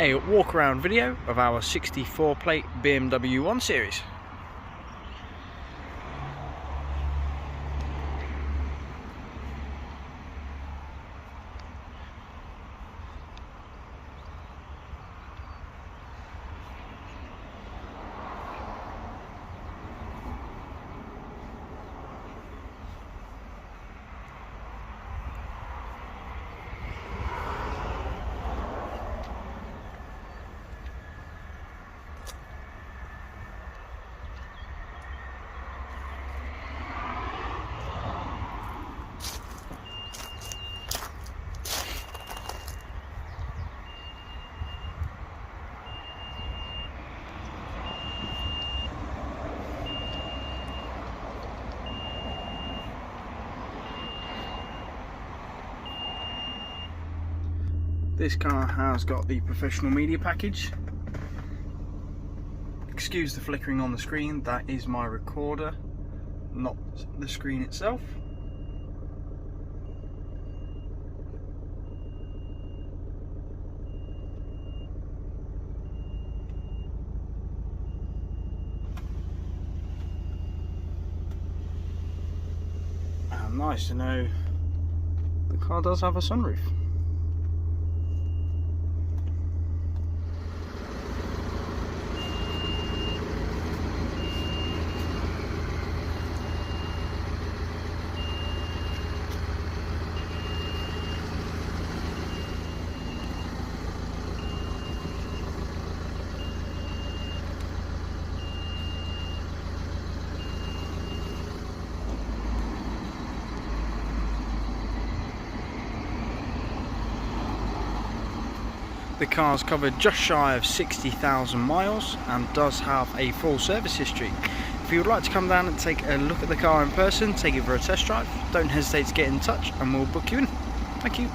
a walk around video of our 64 plate BMW 1 Series. This car has got the professional media package. Excuse the flickering on the screen, that is my recorder, not the screen itself. And nice to know the car does have a sunroof. The car's covered just shy of 60,000 miles and does have a full service history. If you would like to come down and take a look at the car in person, take it for a test drive, don't hesitate to get in touch and we'll book you in. Thank you.